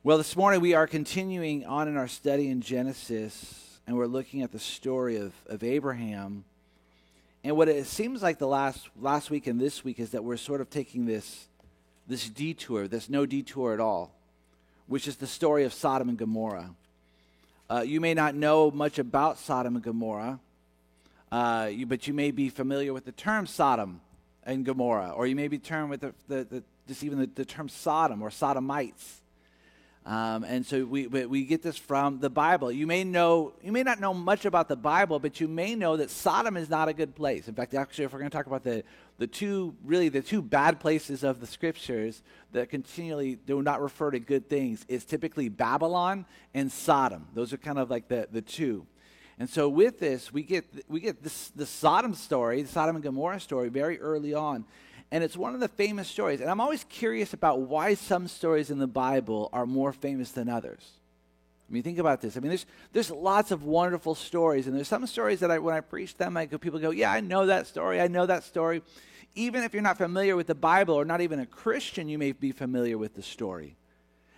Well, this morning we are continuing on in our study in Genesis, and we're looking at the story of Abraham. And what it seems like the last week and this week is that we're sort of taking this detour, this no detour at all, which is the story of Sodom and Gomorrah. You may not know much about Sodom and Gomorrah, but you may be familiar with the term Sodom and Gomorrah, or you may be termed with the term Sodom or Sodomites. And so we get this from the Bible. You may not know much about the Bible, but you may know that Sodom is not a good place. In fact, actually, if we're going to talk about the two bad places of the Scriptures that continually do not refer to good things, is typically Babylon and Sodom. Those are kind of like the two. And so with this, we get the Sodom story, the Sodom and Gomorrah story, very early on. And it's one of the famous stories. And I'm always curious about why some stories in the Bible are more famous than others. I mean, think about this. I mean, there's lots of wonderful stories. And there's some stories that when I preach them, people go, yeah, I know that story. I know that story. Even if you're not familiar with the Bible or not even a Christian, you may be familiar with the story.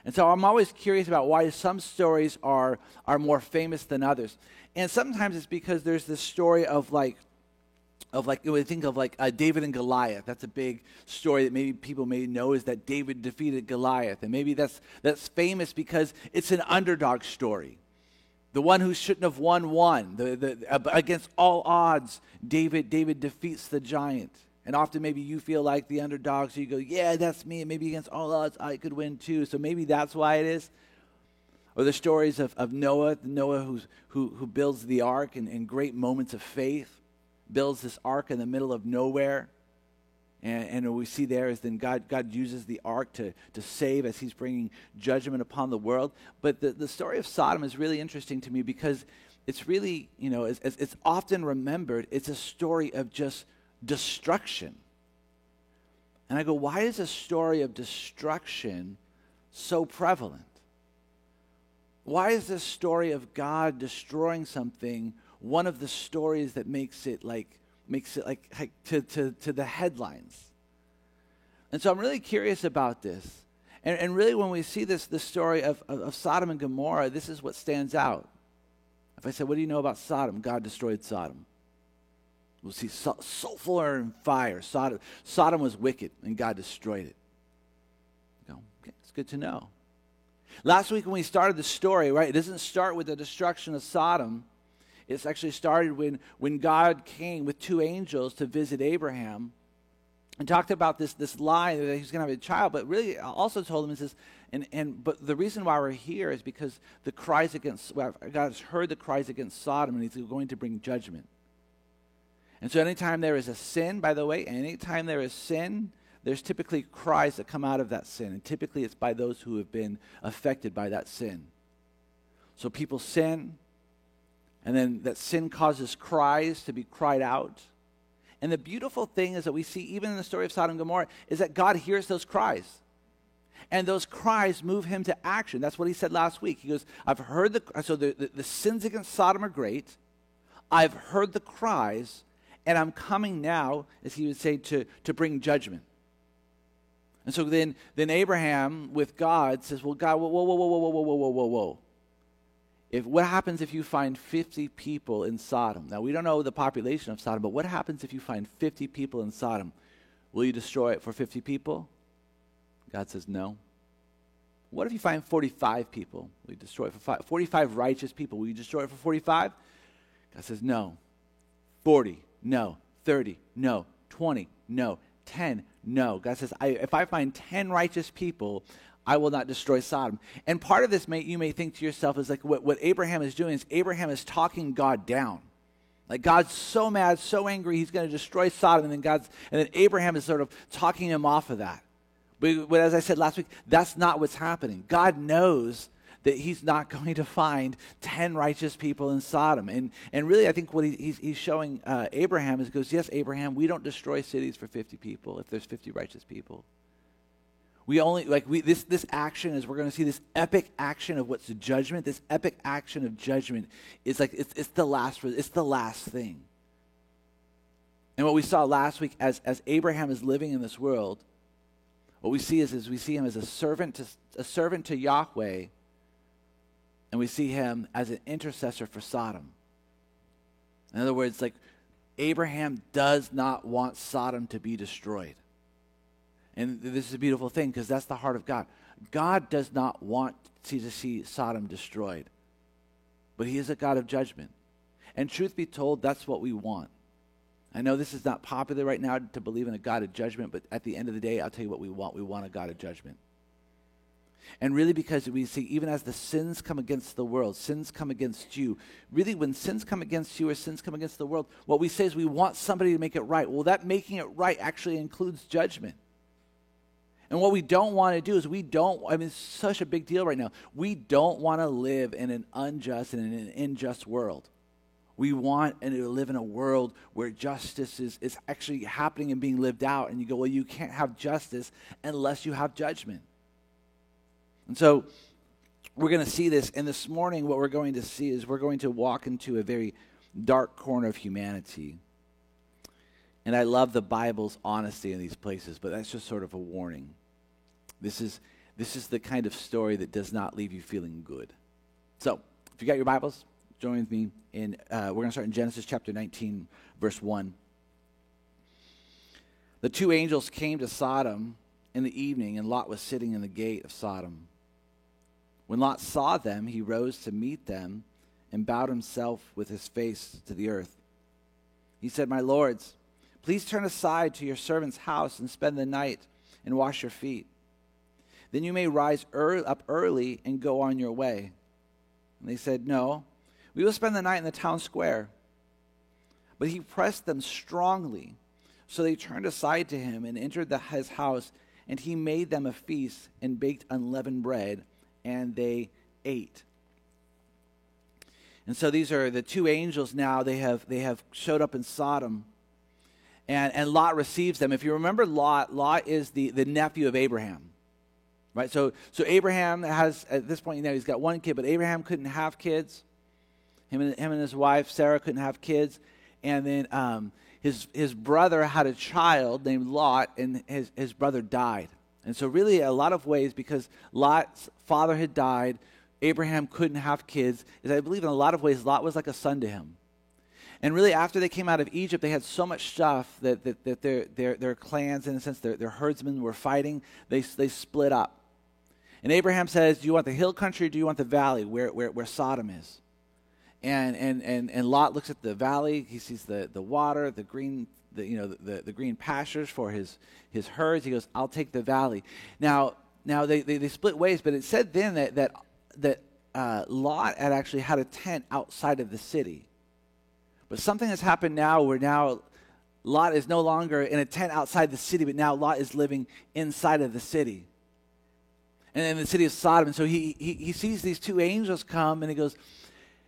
And so I'm always curious about why some stories are more famous than others. And sometimes it's because there's this story of we think of David and Goliath. That's a big story that maybe people may know, is that David defeated Goliath. And maybe that's famous because it's an underdog story. The one who shouldn't have won. Against all odds, David defeats the giant. And often maybe you feel like the underdog, so you go, yeah, that's me. And maybe against all odds, I could win too. So maybe that's why it is. Or the stories of Noah who builds the ark in great moments of faith. Builds this ark in the middle of nowhere. And what we see there is then God uses the ark to save as he's bringing judgment upon the world. But the story of Sodom is really interesting to me because it's really, it's often remembered, it's a story of just destruction. And I go, why is a story of destruction so prevalent? Why is this story of God destroying something one of the stories that makes it to the headlines? And so I'm really curious about this. And really when we see the story of Sodom and Gomorrah, this is what stands out. If I said, what do you know about Sodom? God destroyed Sodom. We'll see sulfur and fire. Sodom was wicked, and God destroyed it. Okay, it's good to know. Last week when we started the story, right, it doesn't start with the destruction of Sodom. It's actually started when God came with two angels to visit Abraham and talked about this lie that he's going to have a child, but really also told him, but the reason why we're here is because God has heard the cries against Sodom, and he's going to bring judgment. And so anytime there is a sin, by the way, anytime there is sin, there's typically cries that come out of that sin, and typically it's by those who have been affected by that sin. So people sin, and then that sin causes cries to be cried out. And the beautiful thing is that we see, even in the story of Sodom and Gomorrah, is that God hears those cries. And those cries move him to action. That's what he said last week. He goes, I've heard the sins against Sodom are great. I've heard the cries, and I'm coming now, as he would say, to bring judgment. And so then Abraham, with God, says, well, God, whoa. What happens if you find 50 people in Sodom? Now, we don't know the population of Sodom, but what happens if you find 50 people in Sodom? Will you destroy it for 50 people? God says no. What if you find 45 people? Will you destroy it for 45 righteous people? Will you destroy it for 45? God says no. 40, no. 30, no. 20, no. 10, no. God says, if I find 10 righteous people, I will not destroy Sodom. And part of this, you may think to yourself, is like what Abraham is doing is Abraham is talking God down. Like God's so mad, so angry, he's going to destroy Sodom, and then Abraham is sort of talking him off of that. But as I said last week, that's not what's happening. God knows that he's not going to find 10 righteous people in Sodom. And really, I think what he's showing Abraham is, goes, yes, Abraham, we don't destroy cities for 50 people if there's 50 righteous people. We only, this action is, we're going to see this epic action of what's the judgment. This epic action of judgment is it's the last thing. And what we saw last week as Abraham is living in this world, What we see is we see him as a servant to Yahweh, and we see him as an intercessor for Sodom. In other words, like, Abraham does not want Sodom to be destroyed. And this is a beautiful thing, because that's the heart of God. God does not want to see Sodom destroyed, but he is a God of judgment. And truth be told, that's what we want. I know this is not popular right now to believe in a God of judgment, but at the end of the day, I'll tell you what we want. We want a God of judgment. And really, because we see, even as the sins come against the world, sins come against you, really when sins come against you or sins come against the world, what we say is we want somebody to make it right. Well, that making it right actually includes judgment. And what we don't want to do is it's such a big deal right now. We don't want to live in an unjust and an unjust world. We want to live in a world where justice is actually happening and being lived out. And you go, well, you can't have justice unless you have judgment. And so we're going to see this. And this morning what we're going to see is we're going to walk into a very dark corner of humanity. And I love the Bible's honesty in these places, but that's just sort of a warning. This is the kind of story that does not leave you feeling good. So if you got your Bibles, join with me in, we're going to start in Genesis chapter 19, verse 1. The two angels came to Sodom in the evening, and Lot was sitting in the gate of Sodom. When Lot saw them, he rose to meet them and bowed himself with his face to the earth. He said, "My lords, please turn aside to your servant's house and spend the night and wash your feet. Then you may rise up early and go on your way." And they said, "No, we will spend the night in the town square." But he pressed them strongly. So they turned aside to him and entered his house, and he made them a feast and baked unleavened bread, and they ate. And so these are the two angels now. They have showed up in Sodom, and Lot receives them. If you remember Lot is the nephew of Abraham. Right? So Abraham has, at this point, he's got one kid, but Abraham couldn't have kids. Him and his wife, Sarah, couldn't have kids. And then his brother had a child named Lot, and his brother died. And so really, a lot of ways, because Lot's father had died, Abraham couldn't have kids, is I believe in a lot of ways, Lot was like a son to him. And really, after they came out of Egypt, they had so much stuff that their clans, in a sense, their herdsmen were fighting. They split up. And Abraham says, "Do you want the hill country, or do you want the valley where Sodom is?" And Lot looks at the valley. He sees the water, the green pastures for his herds. He goes, "I'll take the valley." Now they split ways, but it said then that Lot had actually had a tent outside of the city. But something has happened now where now Lot is no longer in a tent outside the city, but now Lot is living inside of the city. And in the city of Sodom. And so he sees these two angels come, and he goes,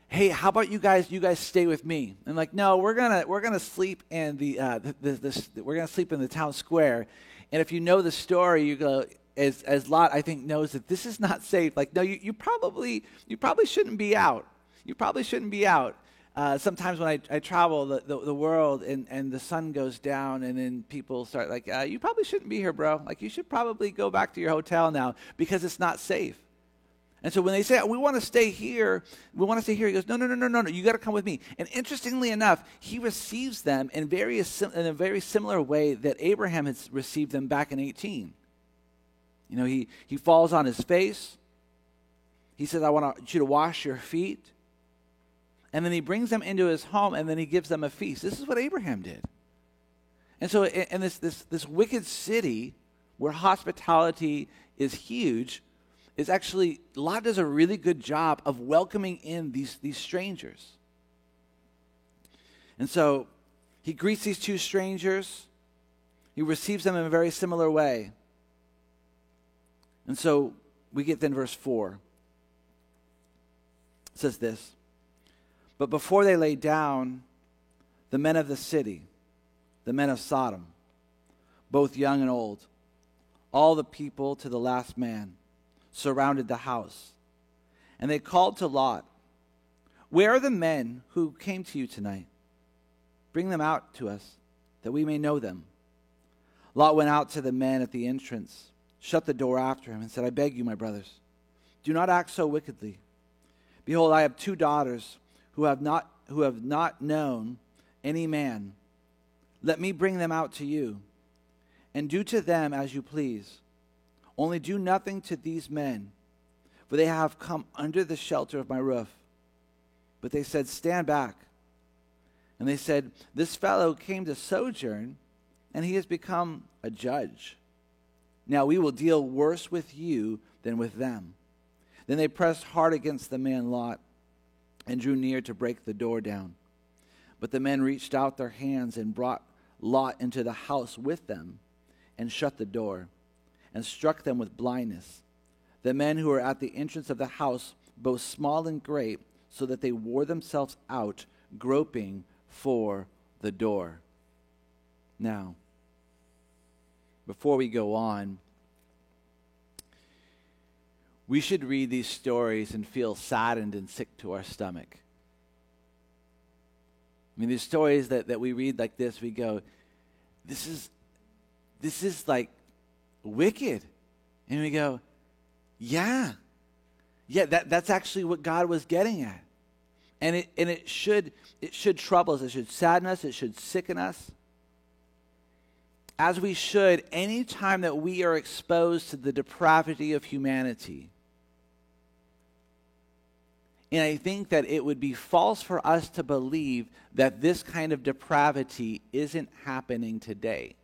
"Hey, how about you guys stay with me?" And like, "No, we're gonna sleep in we're gonna sleep in the town square." And if you know the story, you go, as Lot, I think, knows that this is not safe. Like, no, you probably shouldn't be out. You probably shouldn't be out. Sometimes when I travel the world and the sun goes down, and then people start like, "You probably shouldn't be here, bro. Like, you should probably go back to your hotel now because it's not safe." And so when they say, "We want to stay here," he goes, No, you got to come with me. And interestingly enough, he receives them in a very similar way that Abraham had received them back in 18. He falls on his face. He says, "I want you to wash your feet." And then he brings them into his home, and then he gives them a feast. This is what Abraham did. And so in this wicked city where hospitality is huge, is actually, Lot does a really good job of welcoming in these strangers. And so he greets these two strangers. He receives them in a very similar way. And so we get then verse 4. It says this: "But before they lay down, the men of the city, the men of Sodom, both young and old, all the people to the last man, surrounded the house. And they called to Lot, 'Where are the men who came to you tonight? Bring them out to us, that we may know them.' Lot went out to the men at the entrance shut the door after him, and said, I beg you, my brothers, do not act so wickedly. Behold, I have 2 daughters who have not known any man. Let me bring them out to you, and do to them as you please. Only do nothing to these men, for they have come under the shelter of my roof. But they said, Stand back. And they said, This fellow came to sojourn, and he has become a judge. Now we will deal worse with you than with them. Then they pressed hard against the man Lot, and drew near to break the door down. But the men reached out their hands and brought Lot into the house with them, and shut the door, and struck them with blindness. The men who were at the entrance of the house, both small and great, so that they wore themselves out, groping for the door. Now, before we go on, we should read these stories and feel saddened and sick to our stomach. I mean, these stories that we read like this, we go, this is like wicked. And we go, yeah, that's actually what God was getting at. And it should trouble us, it should sadden us, it should sicken us. As we should any time that we are exposed to the depravity of humanity. And I think that it would be false for us to believe that this kind of depravity isn't happening today.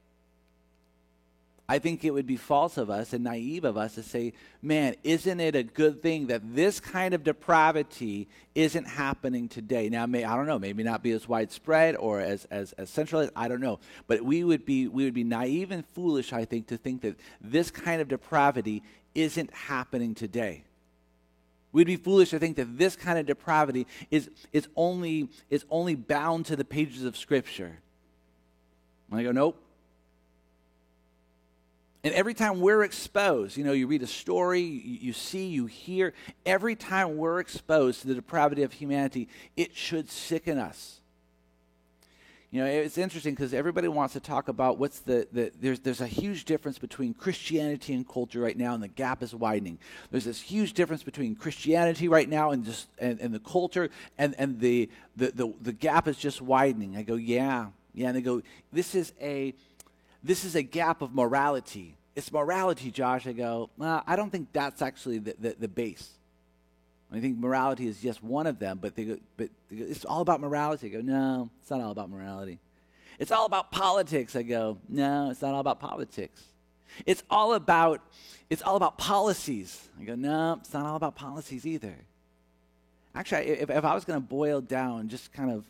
I think it would be false of us and naive of us to say, man, isn't it a good thing that this kind of depravity isn't happening today? Now, I don't know, maybe not be as widespread or as centralized, I don't know. But we would be naive and foolish, I think, to think that this kind of depravity isn't happening today. We'd be foolish to think that this kind of depravity is only bound to the pages of Scripture. And I go, nope. And every time we're exposed, you read a story, you see, you hear, every time we're exposed to the depravity of humanity, it should sicken us. It's interesting because everybody wants to talk about there's a huge difference between Christianity and culture right now, and the gap is widening. There's this huge difference between Christianity right now and the culture, and the gap is just widening. I go, yeah, and they go, this is a gap of morality. It's morality, Josh. I go, I don't think that's actually the base. I think morality is just one of them, but they go, it's all about morality. I go, no, it's not all about morality. It's all about politics. I go, no, it's not all about politics. It's all about policies. I go, no, it's not all about policies either. Actually, if I was going to boil down, just kind of,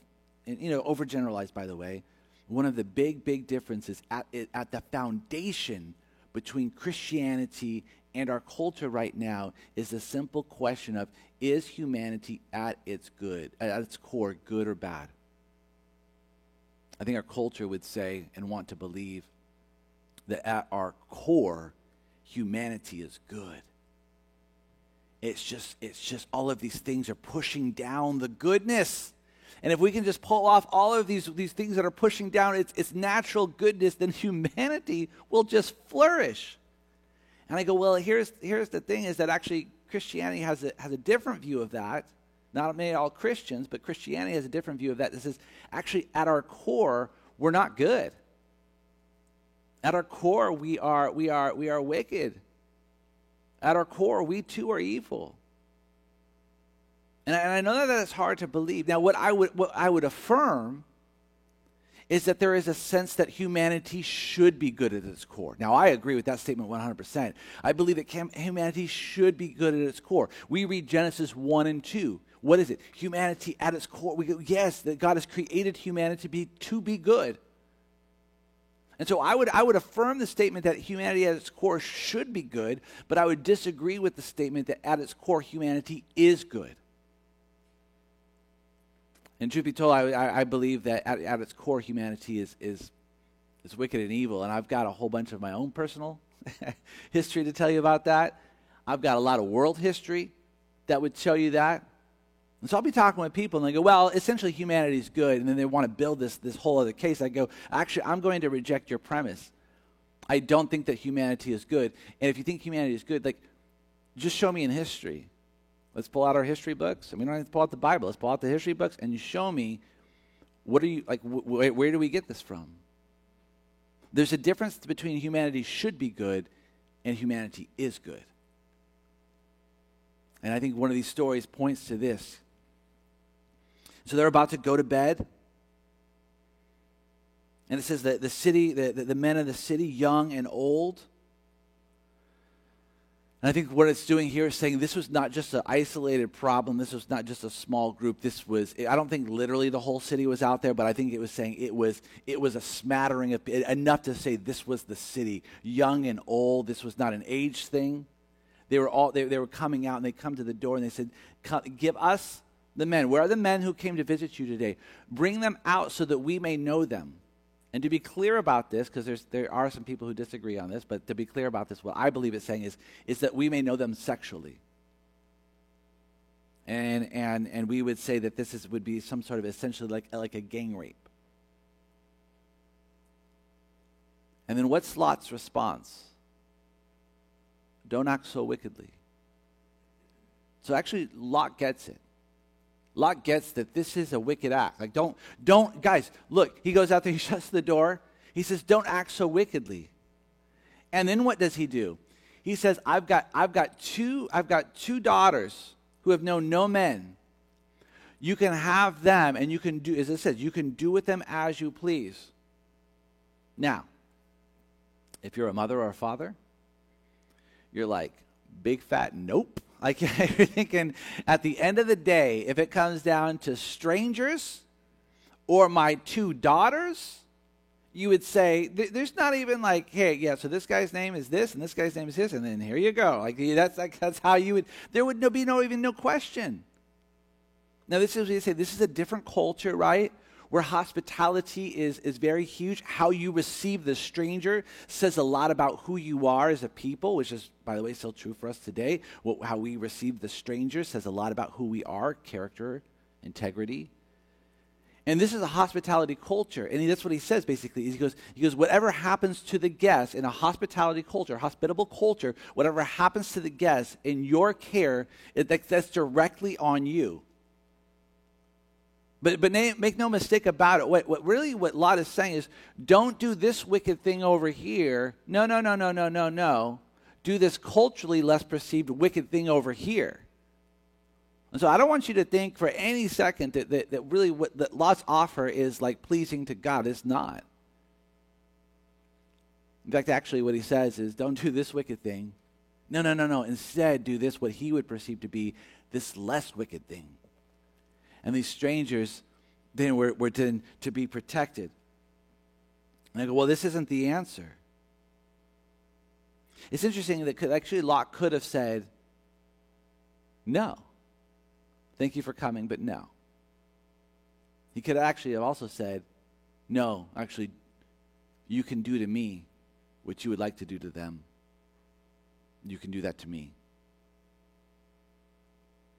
overgeneralize, by the way, one of the big differences at the foundation between Christianity and our culture right now is the simple question of, is humanity at its core, good or bad? I think our culture would say and want to believe that at our core, humanity is good. It's just all of these things are pushing down the goodness. And if we can just pull off all of these things that are pushing down its natural goodness, then humanity will just flourish. And I go, well, here's the thing, is that actually Christianity has a different view of that. Not maybe all Christians, but Christianity has a different view of that. This is actually at our core, we're not good. At our core, we are wicked. At our core, we too are evil. And I know that that's hard to believe. Now, what I would affirm is that there is a sense that humanity should be good at its core. Now, I agree with that statement 100%. I believe that humanity should be good at its core. We read Genesis 1 and 2. What is it? Humanity at its core. We go, yes, that God has created humanity to be good. And so I would affirm the statement that humanity at its core should be good, but I would disagree with the statement that at its core humanity is good. And truth be told, I believe that at its core, humanity is wicked and evil. And I've got a whole bunch of my own personal history to tell you about that. I've got a lot of world history that would show you that. And so I'll be talking with people, and they go, well, essentially humanity is good. And then they want to build this whole other case. I go, actually, I'm going to reject your premise. I don't think that humanity is good. And if you think humanity is good, like, just show me in history. Let's pull out our history books. And we don't have to pull out the Bible. Let's pull out the history books and you show me, what are you, like, where do we get this from? There's a difference between humanity should be good and humanity is good. And I think one of these stories points to this. So they're about to go to bed. And it says that the city, the men of the city, young and old. And I think what it's doing here is saying this was not just an isolated problem. This was not just a small group. This was, I don't think literally the whole city was out there, but I think it was saying it was a smattering of, enough to say this was the city, young and old. This was not an age thing. They were coming out, and they come to the door, and they said, give us the men. Where are the men who came to visit you today? Bring them out so that we may know them. And to be clear about this, because there are some people who disagree on this, but to be clear about this, what I believe it's saying is that we may know them sexually. And we would say that this would be some sort of essentially like a gang rape. And then what's Lot's response? Don't act so wickedly. So actually, Lot gets it. Lot gets that this is a wicked act. Like, don't, guys, look, he goes out there, he shuts the door. He says, don't act so wickedly. And then what does he do? He says, I've got two daughters who have known no men. You can have them, and you can do, as it says, you can do with them as you please. Now, if you're a mother or a father, you're like, big fat nope. Like, you're thinking, at the end of the day, if it comes down to strangers or my two daughters, you would say, there's not even like, hey, yeah, so this guy's name is this, and this guy's name is this, and then here you go. Like, that's how you would, there would be no question. Now, this is what you say, this is a different culture, right? Where hospitality is very huge. How you receive the stranger says a lot about who you are as a people, which is, by the way, still true for us today. How we receive the stranger says a lot about who we are, character, integrity. And this is a hospitality culture. And that's what he says, basically. He goes, whatever happens to the guest in a hospitality culture, hospitable culture, whatever happens to the guest in your care, that's directly on you. But make no mistake about it. What Lot is saying is, don't do this wicked thing over here. No. Do this culturally less perceived wicked thing over here. And so I don't want you to think for any second that really that Lot's offer is like pleasing to God. It's not. In fact, actually what he says is, don't do this wicked thing. No. Instead, do this, what he would perceive to be this less wicked thing. And these strangers then were then to be protected. And I go, well, this isn't the answer. It's interesting that actually Lot could have said, no. Thank you for coming, but no. He could actually have also said, no, actually, you can do to me what you would like to do to them. You can do that to me.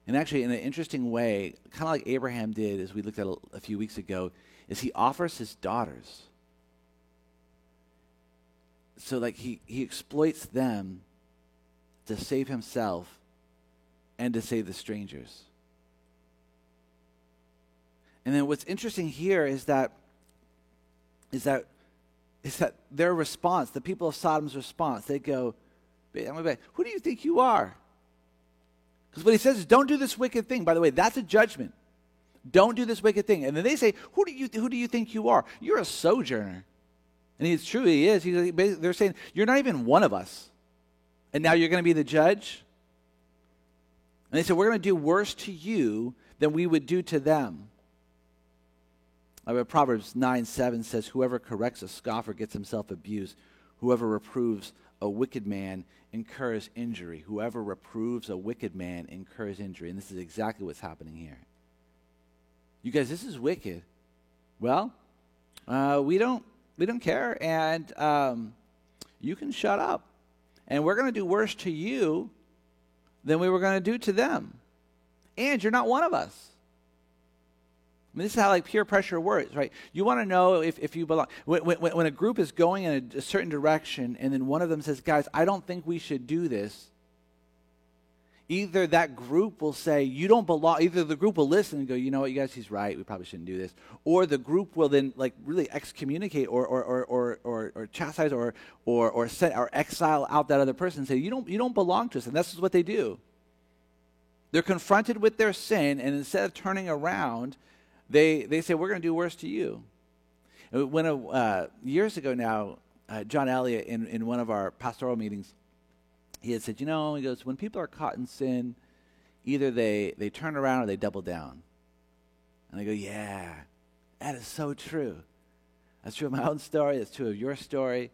And actually, in an interesting way, kind of like Abraham did, as we looked at a few weeks ago, is he offers his daughters. So like he exploits them to save himself and to save the strangers. And then what's interesting here is that their response, the people of Sodom's response, they go, who do you think you are? Because what he says is, don't do this wicked thing. By the way, that's a judgment. Don't do this wicked thing. And then they say, who do you think you are? You're a sojourner. And it's true, he is. They're saying, you're not even one of us. And now you're going to be the judge? And they said, we're going to do worse to you than we would do to them. Proverbs 9:7 says, whoever corrects a scoffer gets himself abused. Whoever reproves a wicked man incurs injury. Whoever reproves a wicked man incurs injury. And this is exactly what's happening here. You guys, this is wicked. Well, we don't care, and you can shut up. And we're going to do worse to you than we were going to do to them. And you're not one of us. I mean, this is how like peer pressure works, right? You want to know if you belong. When a group is going in a certain direction and then one of them says, guys, I don't think we should do this, either that group will say, you don't belong, either the group will listen and go, you know what, you guys, he's right, we probably shouldn't do this. Or the group will then like really excommunicate or chastise or set or exile out that other person and say, you don't belong to us. And this is what they do. They're confronted with their sin, and instead of turning around, they say, we're going to do worse to you. When years ago now, John Elliott, in one of our pastoral meetings, he had said, he goes, when people are caught in sin, either they turn around or they double down. And I go, yeah, that is so true. That's true of my own story. That's true of your story.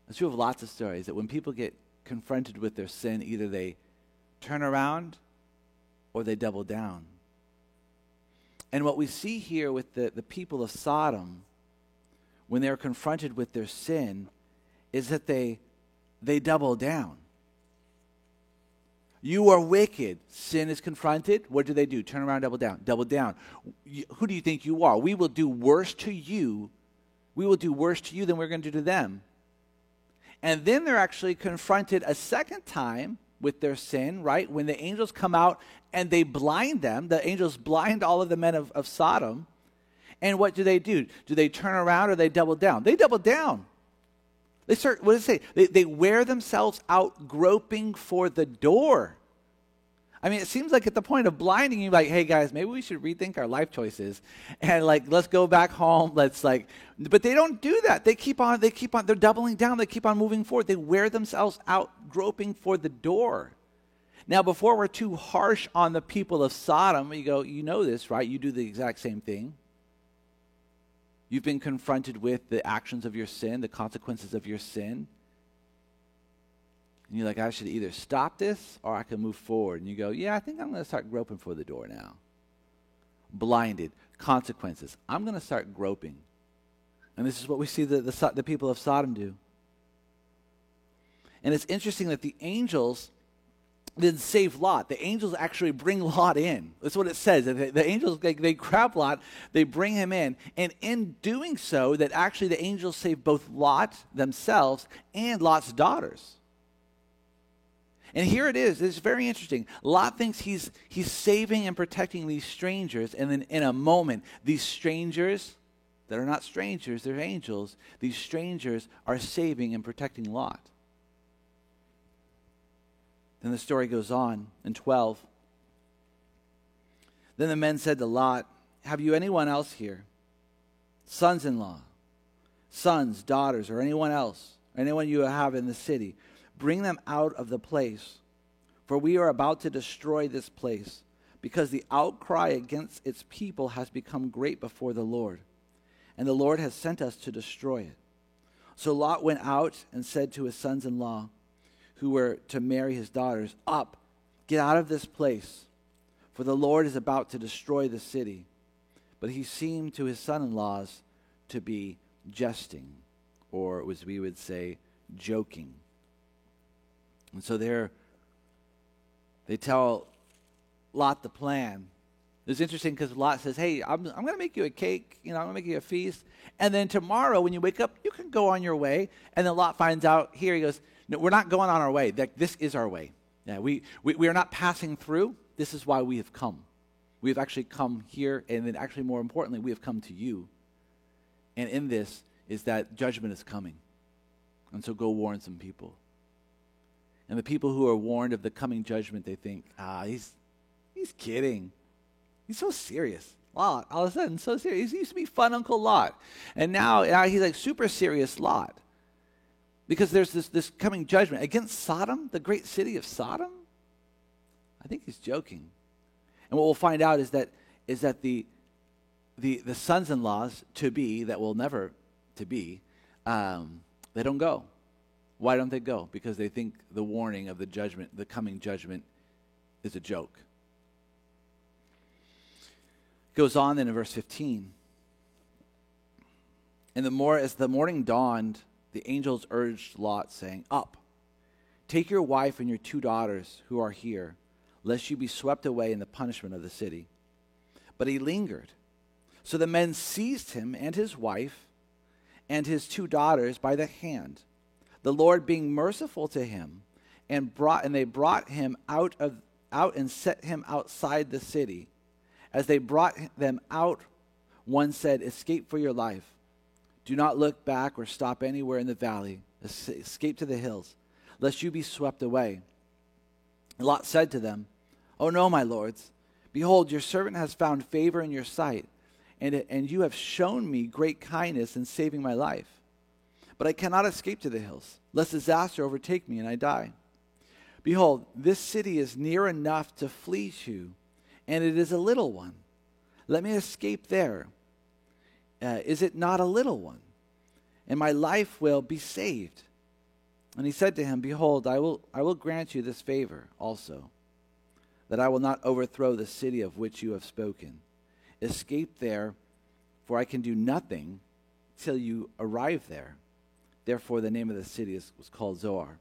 That's true of lots of stories, that when people get confronted with their sin, either they turn around or they double down. And what we see here with the people of Sodom, when they're confronted with their sin, is that they double down. You are wicked. Sin is confronted. What do? Turn around, double down. Double down. Who do you think you are? We will do worse to you. We will do worse to you than we're going to do to them. And then they're actually confronted a second time with their sin, right? When the angels come out and they blind them. The angels blind all of the men of Sodom. And what do? Do they turn around or they double down? They double down. They start, what does it say? They wear themselves out groping for the door. I mean, it seems like at the point of blinding you, like, hey guys, maybe we should rethink our life choices and like, let's go back home. But they don't do that. They keep on, they're doubling down. They keep on moving forward. They wear themselves out groping for the door. Now, before we're too harsh on the people of Sodom, you go, you know this, right? You do the exact same thing. You've been confronted with the actions of your sin, the consequences of your sin. And you're like, I should either stop this or I can move forward. And you go, yeah, I think I'm going to start groping for the door now. Blinded. Consequences. I'm going to start groping. And this is what we see the people of Sodom do. And it's interesting that the angels then save Lot. The angels actually bring Lot in. That's what it says. The angels, they grab Lot, they bring him in. And in doing so, that actually the angels save both Lot themselves and Lot's daughters. And here it is. It's very interesting. Lot thinks he's saving and protecting these strangers. And then in a moment, these strangers that are not strangers, they're angels. These strangers are saving and protecting Lot. Then the story goes on in 12. Then the men said to Lot, have you anyone else here? Sons-in-law, sons, daughters, or anyone else, or anyone you have in the city. Bring them out of the place, for we are about to destroy this place, because the outcry against its people has become great before the Lord, and the Lord has sent us to destroy it. So Lot went out and said to his sons-in-law, who were to marry his daughters, up, get out of this place, for the Lord is about to destroy the city. But he seemed to his son-in-laws to be jesting, or as we would say, joking. And so they tell Lot the plan. It's interesting because Lot says, hey, I'm going to make you a cake, I'm going to make you a feast, and then tomorrow when you wake up, you can go on your way. And then Lot finds out here, he goes, no, we're not going on our way. This is our way. Yeah, we are not passing through. This is why we have come. We have actually come here, and then actually more importantly, we have come to you. And in this is that judgment is coming. And so go warn some people. And the people who are warned of the coming judgment, they think, he's kidding. He's so serious. Lot, all of a sudden, so serious. He used to be fun Uncle Lot. And now he's like super serious Lot. Because there's this coming judgment against Sodom, the great city of Sodom. I think he's joking. And what we'll find out is that the sons-in-laws to be, that will never to be, they don't go. Why don't they go? Because they think the warning of the judgment, the coming judgment, is a joke. Goes on then in verse 15. And as the morning dawned, the angels urged Lot, saying, up, take your wife and your 2 daughters who are here, lest you be swept away in the punishment of the city. But he lingered So the men seized him and his wife and his 2 daughters by the hand, the Lord being merciful to him, and they brought him out and set him outside the city. As they brought them out, one said, "Escape for your life. Do not look back or stop anywhere in the valley. Escape to the hills, lest you be swept away." And Lot said to them, "Oh no, my lords. Behold, your servant has found favor in your sight, and you have shown me great kindness in saving my life. But I cannot escape to the hills, lest disaster overtake me and I die. Behold, this city is near enough to flee to, and it is a little one. Let me escape there. Is it not a little one? And my life will be saved." And he said to him, "Behold, I will grant you this favor also, that I will not overthrow the city of which you have spoken. Escape there, for I can do nothing till you arrive there." Therefore, the name of the city was called Zoar.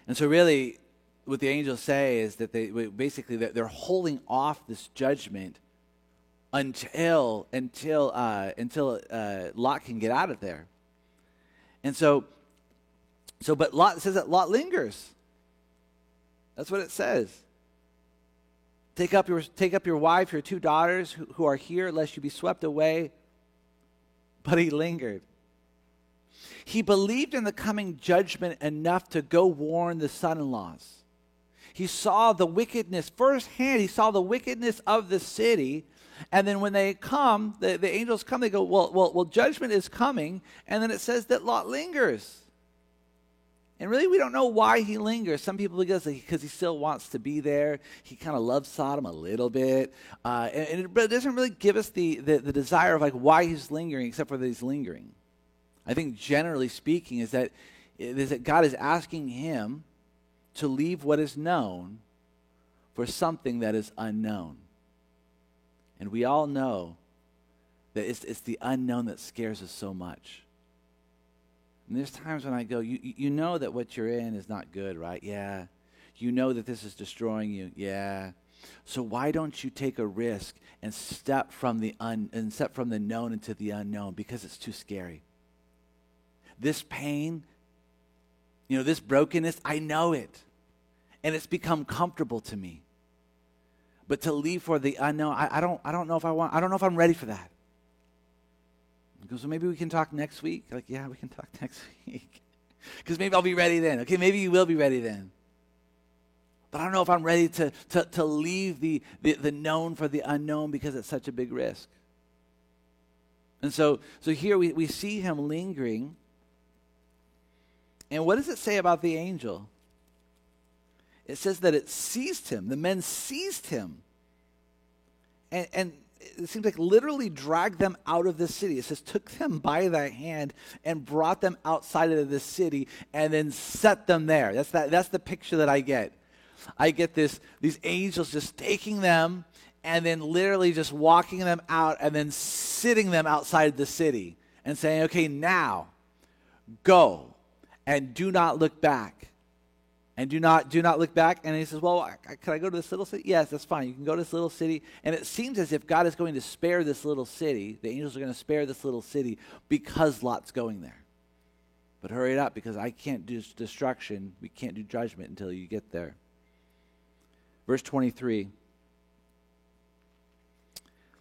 And so really, what the angels say is that they're holding off this judgment until Lot can get out of there. And but Lot says that Lot lingers. That's what it says. Take up your wife, your 2 daughters who are here, lest you be swept away. But he lingered. He believed in the coming judgment enough to go warn the son-in-laws. He saw the wickedness firsthand. He saw the wickedness of the city. And then when they come, the angels come, they go, well, judgment is coming. And then it says that Lot lingers. And really, we don't know why he lingers. Some people because he still wants to be there. He kind of loves Sodom a little bit. But it doesn't really give us the desire of like why he's lingering, except for that he's lingering. I think generally speaking is that God is asking him to leave what is known for something that is unknown. And we all know that it's the unknown that scares us so much. And there's times when I go, you know that what you're in is not good, right? Yeah. You know that this is destroying you. Yeah. So why don't you take a risk and step from the known into the unknown? Because it's too scary. This pain, this brokenness, I know it. And it's become comfortable to me. But to leave for the unknown, I don't know if I'm ready for that. He goes, "So maybe we can talk next week." Like, yeah, we can talk next week. Because maybe I'll be ready then. Okay, maybe you will be ready then. But I don't know if I'm ready to leave the known for the unknown because it's such a big risk. And so here we see him lingering. And what does it say about the angel? It says that it seized him. The men seized him. And it seems like literally dragged them out of the city. It says took them by the hand and brought them outside of the city and then set them there. That's the picture that I get. I get these angels just taking them and then literally just walking them out and then sitting them outside the city and saying, "Okay, now go. And do not look back." And do not look back. And he says, "Well, can I go to this little city?" Yes, that's fine. You can go to this little city. And it seems as if God is going to spare this little city. The angels are going to spare this little city because Lot's going there. But hurry it up, because I can't do destruction. We can't do judgment until you get there. Verse 23.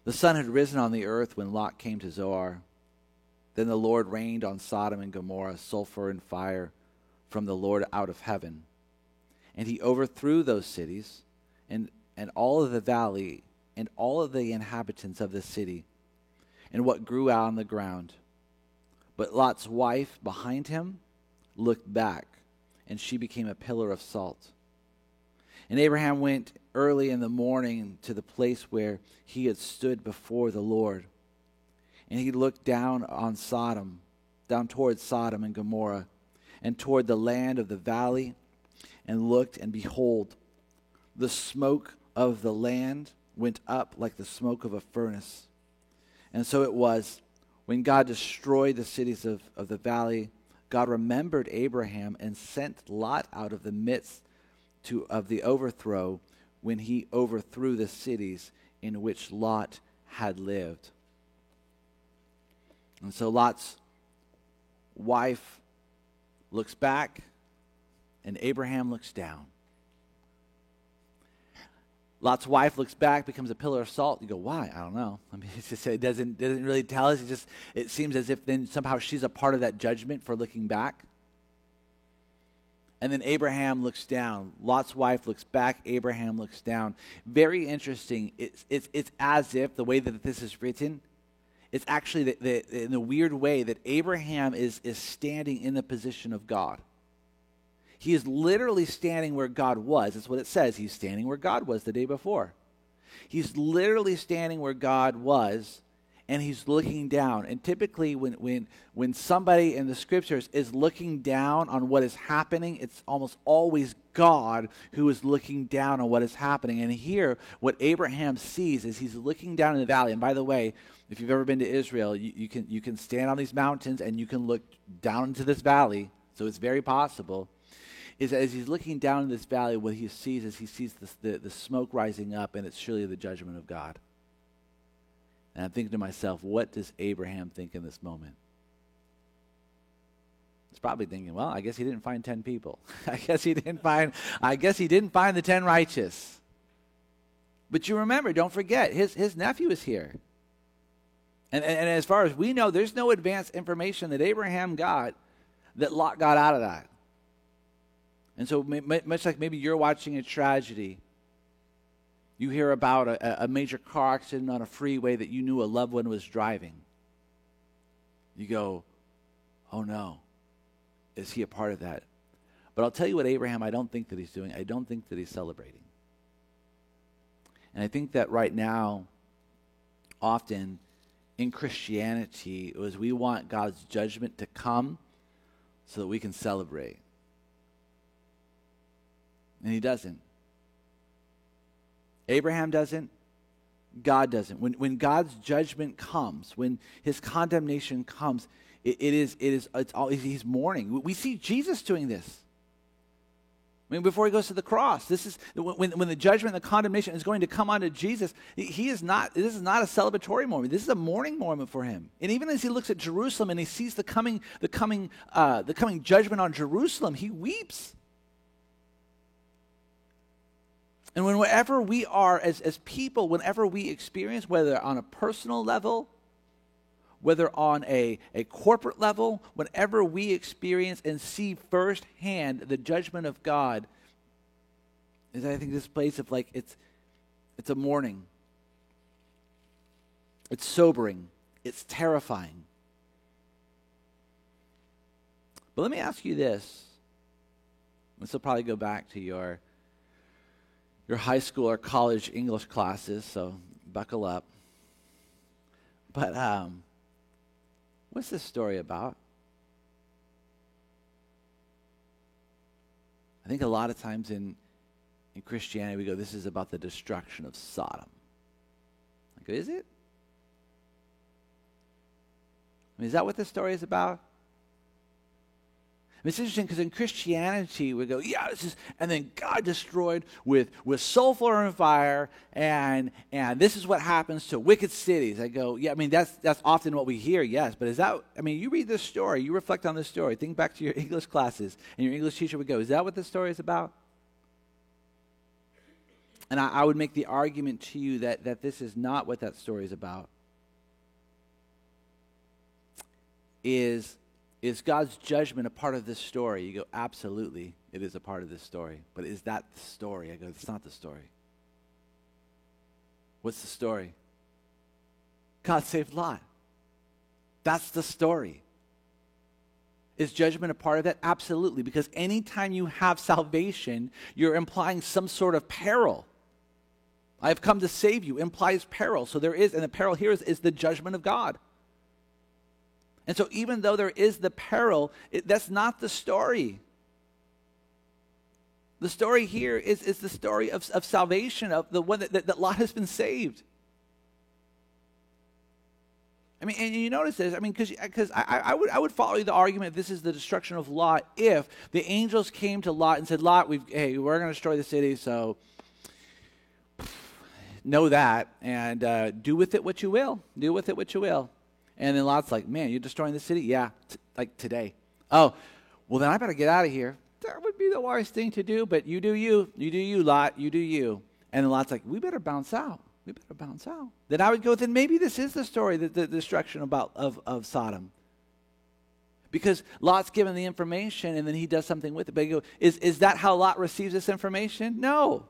The sun had risen on the earth when Lot came to Zoar. Then the Lord rained on Sodom and Gomorrah sulfur and fire from the Lord out of heaven. And he overthrew those cities and all of the valley and all of the inhabitants of the city and what grew out on the ground. But Lot's wife behind him looked back, and she became a pillar of salt. And Abraham went early in the morning to the place where he had stood before the Lord. And he looked down towards Sodom and Gomorrah, and toward the land of the valley, and looked, and behold, the smoke of the land went up like the smoke of a furnace. And so it was, when God destroyed the cities of the valley, God remembered Abraham and sent Lot out of the midst of the overthrow, when he overthrew the cities in which Lot had lived. And so Lot's wife looks back, and Abraham looks down. Lot's wife looks back, becomes a pillar of salt. You go, why? I don't know. I mean, it doesn't really tell us. It seems as if then somehow she's a part of that judgment for looking back. And then Abraham looks down. Lot's wife looks back. Abraham looks down. Very interesting. It's as if the way that this is written, it's actually in the weird way that Abraham is standing in the position of God. He is literally standing where God was. That's what it says. He's standing where God was the day before. He's literally standing where God was, and he's looking down. And typically when somebody in the scriptures is looking down on what is happening, it's almost always God who is looking down on what is happening. And here, what Abraham sees is he's looking down in the valley. And by the way, if you've ever been to Israel, you can stand on these mountains and you can look down into this valley. So it's very possible. Is that as he's looking down in this valley, what he sees is he sees the smoke rising up, and it's surely the judgment of God. And I'm thinking to myself, what does Abraham think in this moment? He's probably thinking, well, I guess he didn't find 10 people. I guess he didn't find the 10 righteous. But you remember, don't forget, his nephew is here. And as far as we know, there's no advanced information that Abraham got that Lot got out of that. And so much like maybe you're watching a tragedy, you hear about a major car accident on a freeway that you knew a loved one was driving. You go, oh no, is he a part of that? But I'll tell you what Abraham, I don't think that he's doing. I don't think that he's celebrating. And I think that right now, often in Christianity, is we want God's judgment to come so that we can celebrate. And he doesn't. Abraham doesn't. God doesn't. When God's judgment comes, when his condemnation comes, he's mourning. We see Jesus doing this. I mean, before he goes to the cross, this is when the judgment and the condemnation is going to come onto Jesus. This is not a celebratory moment. This is a mourning moment for him. And even as he looks at Jerusalem and he sees the coming judgment on Jerusalem, he weeps. And whenever we are, as people, whenever we experience, whether on a personal level, whether on a corporate level, whenever we experience and see firsthand the judgment of God, is I think this place of like, it's a mourning. It's sobering. It's terrifying. But let me ask you this. This will probably go back to your high school or college English classes, so buckle up. But what's this story about? I think a lot of times in Christianity we go, this is about the destruction of Sodom. I go, is it? I mean, is that what this story is about? It's interesting because in Christianity we go, yeah, and then God destroyed with sulfur and fire, and this is what happens to wicked cities. I go, yeah, I mean that's often what we hear, yes, but is that? I mean, you read this story, you reflect on this story, think back to your English classes, and your English teacher would go, is that what this story is about? And I would make the argument to you that this is not what that story is about. Is God's judgment a part of this story? You go, absolutely, it is a part of this story. But is that the story? I go, it's not the story. What's the story? God saved Lot. That's the story. Is judgment a part of that? Absolutely, because anytime you have salvation, you're implying some sort of peril. I have come to save you implies peril. So there is, and the peril here is the judgment of God. And so even though there is the peril, that's not the story. The story here is the story of salvation, of the one that Lot has been saved. I mean, and you notice this, I mean, because I would follow the argument this is the destruction of Lot if the angels came to Lot and said, Lot, we're going to destroy the city, so know that, and do with it what you will. Do with it what you will. And then Lot's like, man, you're destroying the city? Yeah, like today. Oh, well, then I better get out of here. That would be the wise thing to do, but you do you. You do you, Lot. You do you. And then Lot's like, we better bounce out. We better bounce out. Then I would go, then maybe this is the story, the destruction of Sodom. Because Lot's given the information, and then he does something with it. But you go, is that how Lot receives this information? No.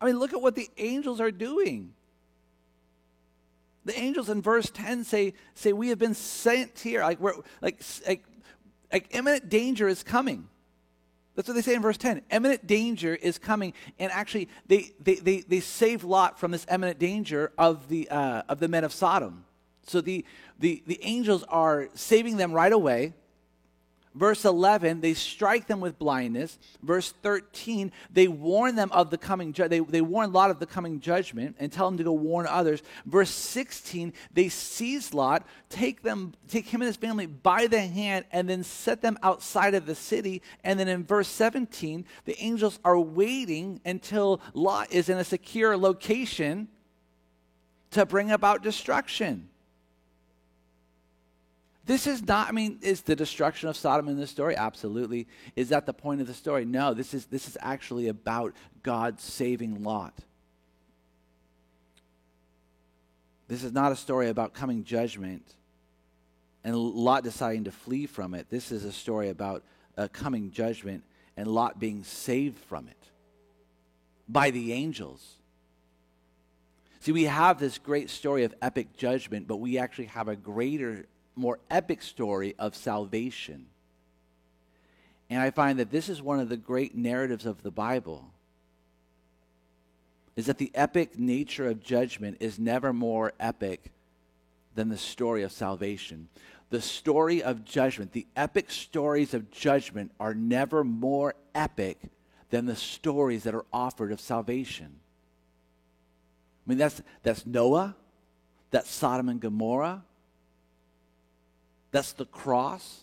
I mean, look at what the angels are doing. The angels in verse 10 say we have been sent here. Like imminent danger is coming. That's what they say in verse 10. Imminent danger is coming. And actually, they saved Lot from this imminent danger of the men of Sodom. So the angels are saving them right away. Verse 11, they strike them with blindness. Verse 13, they warn them of the coming they warn Lot of the coming judgment and tell him to go warn others. Verse 16, they seize Lot, take him and his family by the hand, and then set them outside of the city. And then in verse 17, the angels are waiting until Lot is in a secure location to bring about destruction. This is not, is the destruction of Sodom in this story? Absolutely. Is that the point of the story? No, this is actually about God saving Lot. This is not a story about coming judgment and Lot deciding to flee from it. This is a story about coming judgment and Lot being saved from it by the angels. See, we have this great story of epic judgment, but we actually have a greater, more epic story of salvation. And I find that this is one of the great narratives of the Bible, is that the epic nature of judgment is never more epic than the story of salvation. The story of judgment, the epic stories of judgment are never more epic than the stories that are offered of salvation. That's Noah, that's Sodom and Gomorrah, that's the cross.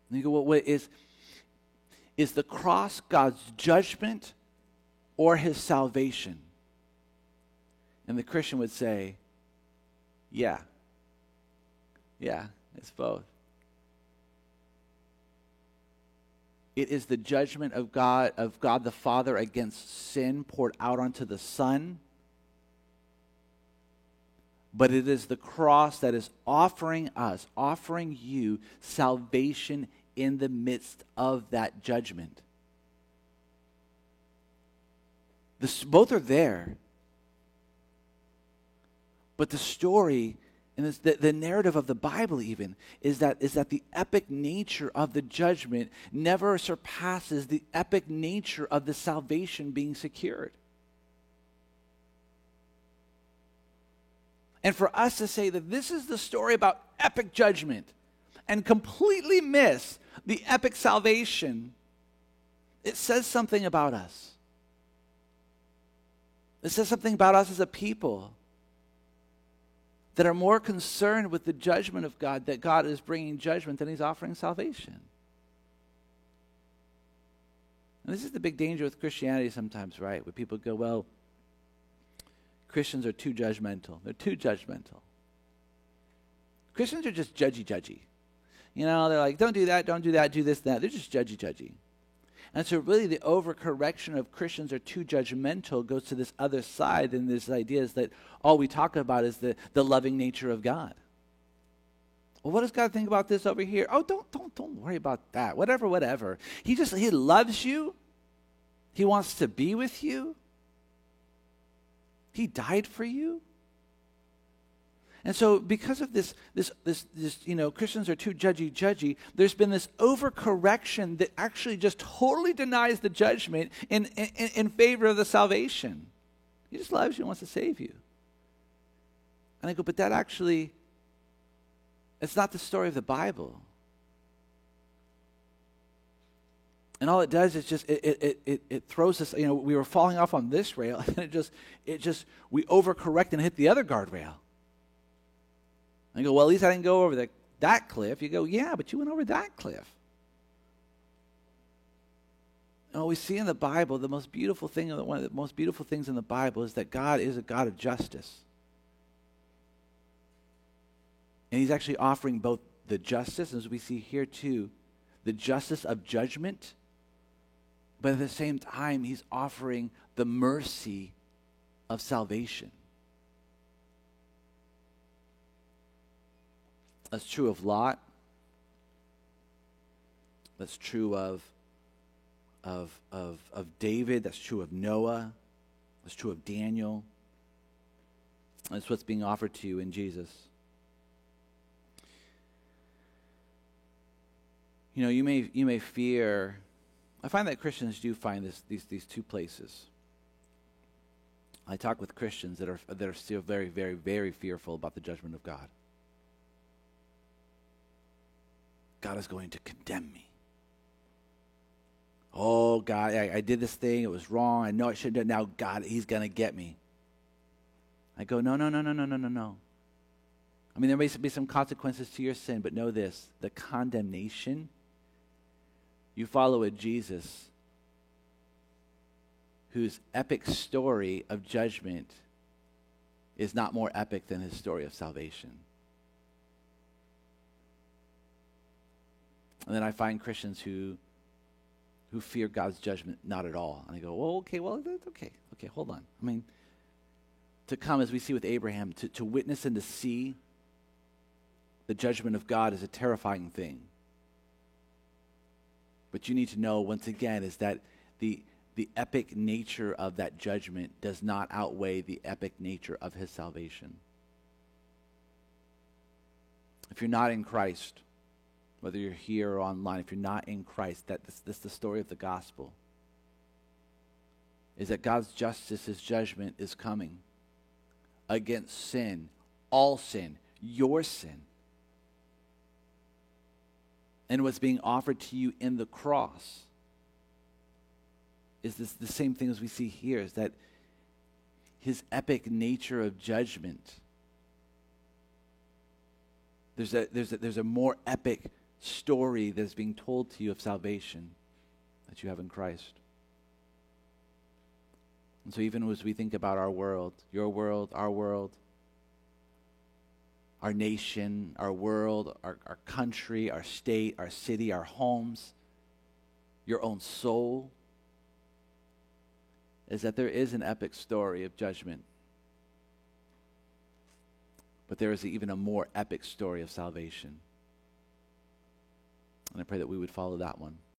And you go, well, is the cross God's judgment or his salvation? And the Christian would say, yeah, it's both. It is the judgment of God the Father against sin poured out onto the Son. But it is the cross that is offering you salvation in the midst of that judgment. Both are there. But the story, and the narrative of the Bible even, is that the epic nature of the judgment never surpasses the epic nature of the salvation being secured. And for us to say that this is the story about epic judgment and completely miss the epic salvation, it says something about us. It says something about us as a people that are more concerned with the judgment of God, that God is bringing judgment than he's offering salvation. And this is the big danger with Christianity sometimes, right? Where people go, well, Christians are too judgmental. They're too judgmental. Christians are just judgy. You know, they're like, don't do that, do this, that. They're just judgy. And so really the overcorrection of Christians are too judgmental goes to this other side, and this idea is that all we talk about is the loving nature of God. Well, what does God think about this over here? Oh, don't worry about that. Whatever. He loves you. He wants to be with you. He died for you. And so because of this, Christians are too judgy, there's been this overcorrection that actually just totally denies the judgment in favor of the salvation. He just loves you and wants to save you. And I go, but that actually, it's not the story of the Bible. And all it does is just, it throws us, we were falling off on this rail, and we overcorrect and hit the other guardrail. And I go, well, at least I didn't go over that cliff. You go, yeah, but you went over that cliff. No, we see in the Bible, the most beautiful thing, one of the most beautiful things in the Bible is that God is a God of justice. And he's actually offering both the justice, as we see here too, the justice of judgment, but at the same time, he's offering the mercy of salvation. That's true of Lot. That's true of David. That's true of Noah. That's true of Daniel. That's what's being offered to you in Jesus. You know, you may fear. I find that Christians do find these two places. I talk with Christians that are still very, very, very fearful about the judgment of God. God is going to condemn me. Oh, God, I did this thing. It was wrong. I know I shouldn't have done it. Now, God, he's going to get me. I go, no. I mean, there may be some consequences to your sin, but know this. The condemnation, you follow a Jesus whose epic story of judgment is not more epic than his story of salvation. And then I find Christians who fear God's judgment not at all. And I go, that's okay. Okay, hold on. I mean, to come, as we see with Abraham, to witness and to see the judgment of God is a terrifying thing. But you need to know, once again, is that the epic nature of that judgment does not outweigh the epic nature of his salvation. If you're not in Christ, whether you're here or online, if you're not in Christ, this is the story of the gospel, is that God's justice, his judgment is coming against sin, all sin, your sin. And what's being offered to you in the cross is the same thing as we see here, is that his epic nature of judgment, there's a more epic story that's being told to you of salvation that you have in Christ. And so even as we think about our world, your world, our nation, our world, our country, our state, our city, our homes, your own soul, is that there is an epic story of judgment. But there is even a more epic story of salvation. And I pray that we would follow that one.